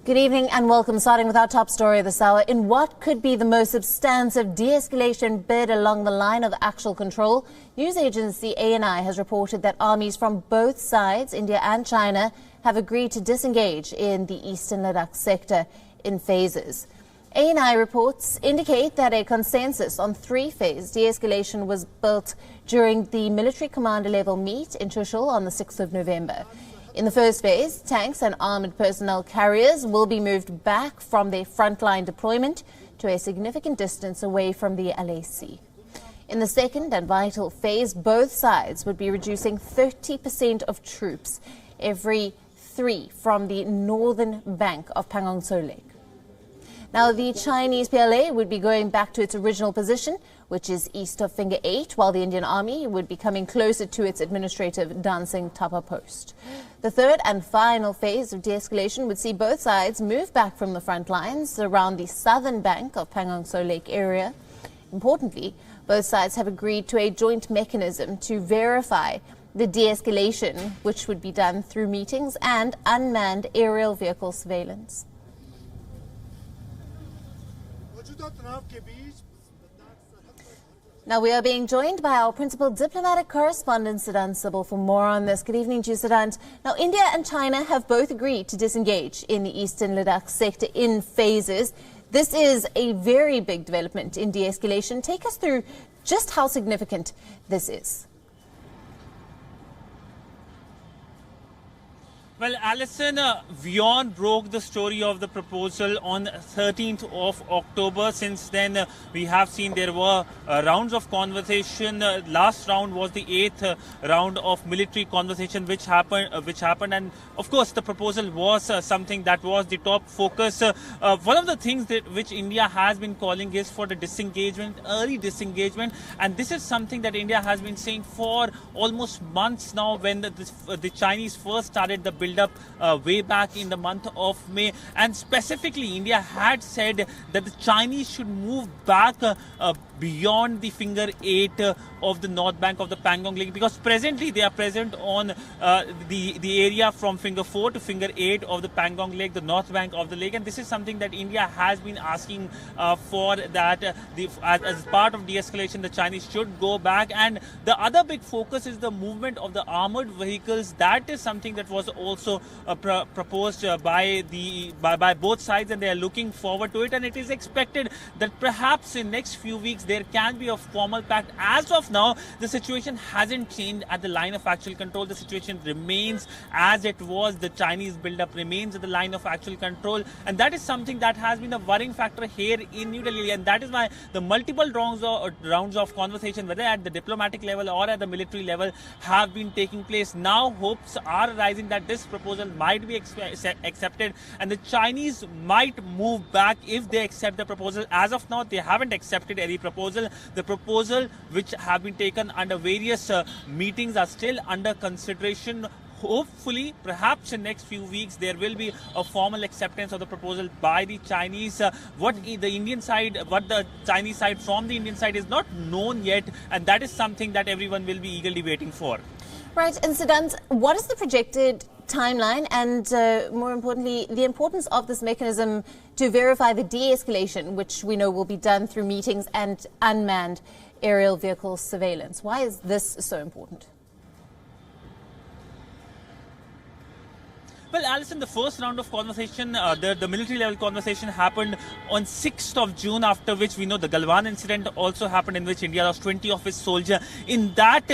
Good evening and welcome. Starting with our top story this hour. In what could be the most substantive de-escalation bid along the line of actual control, news agency ANI has reported that armies from both sides, India and China, have agreed to disengage in the eastern Ladakh sector in phases. ANI reports indicate that a consensus on three-phase de-escalation was built during the military commander level meet in Chushul on the 6th of November. In the first phase, tanks and armoured personnel carriers will be moved back from their frontline deployment to a significant distance away from the LAC. In the second and vital phase, both sides would be reducing 30% of troops, every 3 from the northern bank of Pangong Tso Lake. Now, the Chinese PLA would be going back to its original position, which is east of Finger 8, while the Indian Army would be coming closer to its administrative Dancing Tapa post. The third and final phase of de-escalation would see both sides move back from the front lines around the southern bank of Pangong Tso Lake area. Importantly, both sides have agreed to a joint mechanism to verify the de-escalation, which would be done through meetings and unmanned aerial vehicle surveillance. Now we are being joined by our principal diplomatic correspondent, Siddhant Sibal, for more on this. Good evening to you, Siddhant. Now, India and China have both agreed to disengage in the eastern Ladakh sector in phases. This is a very big development in de-escalation. Take us through just how significant this is. Well, Alison, WION broke the story of the proposal on 13th of October. Since then, we have seen there were rounds of conversation. Last round was the 8th round of military conversation, which happened. And of course, the proposal was something that was the top focus. One of the things that which India has been calling is for the disengagement, early disengagement, and this is something that India has been saying for almost months now. When the Chinese first started the build-up way back in the month of May, and specifically India had said that the Chinese should move back beyond the Finger 8 of the north bank of the Pangong Lake, because presently they are present on the area from Finger 4 to Finger 8 of the Pangong Lake, the north bank of the lake, and this is something that India has been asking for, that as part of de-escalation the Chinese should go back. And the other big focus is the movement of the armoured vehicles. That is something that was also proposed by both sides, and they are looking forward to it, and it is expected that perhaps in next few weeks there can be a formal pact. As of now, the situation hasn't changed at the line of actual control. The situation remains as it was. The Chinese build-up remains at the line of actual control, and that is something that has been a worrying factor here in New Delhi, and that is why the multiple rounds of conversation, whether at the diplomatic level or at the military level, have been taking place. Now hopes are rising that this proposal might be accepted and the Chinese might move back if they accept the proposal. As of now, they haven't accepted any proposal. The proposal which have been taken under various meetings are still under consideration. Hopefully, perhaps in next few weeks, there will be a formal acceptance of the proposal by the Chinese. What the Chinese side from the Indian side is not known yet, and that is something that everyone will be eagerly waiting for. Right, and Siddhant, what is the projected timeline and, more importantly, the importance of this mechanism to verify the de-escalation, which we know will be done through meetings and unmanned aerial vehicle surveillance? Why is this so important? Well, Alison, the first round of conversation, the military level conversation happened on 6th of June, after which we know the Galwan incident also happened, in which India lost 20 of its soldiers. In that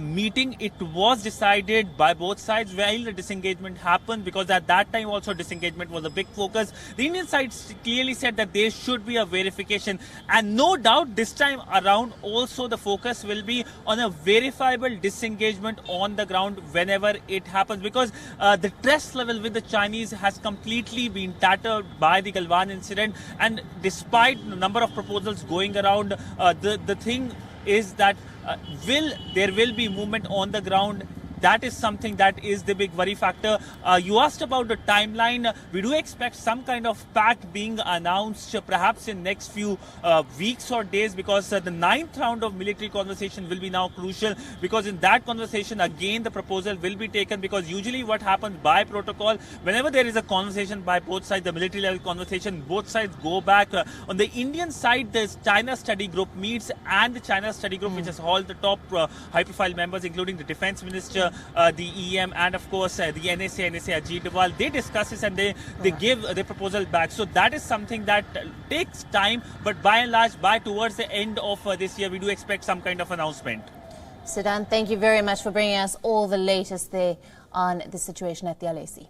meeting, it was decided by both sides while the disengagement happened, because at that time also disengagement was a big focus. The Indian side clearly said that there should be a verification, and no doubt this time around also the focus will be on a verifiable disengagement on the ground whenever it happens, because the trust level with the Chinese has completely been tattered by the Galwan incident, and despite the number of proposals going around, the thing is that there will be movement on the ground that is something that is the big worry factor. You asked about the timeline. We do expect some kind of pact being announced perhaps in next few weeks or days, because the 9th round of military conversation will be now crucial, because in that conversation again the proposal will be taken, because usually what happens by protocol, whenever there is a conversation by both sides, the military level conversation, both sides go back. On the Indian side, there's China Study Group meets, and the China Study Group, which has all the top high-profile members, including the Defense Minister, the EM, and of course the NSA Ajit Doval. They discuss this and they give the proposal back. So that is something that takes time, but by and large, by towards the end of this year, we do expect some kind of announcement. Siddhant, thank you very much for bringing us all the latest there on the situation at the LAC.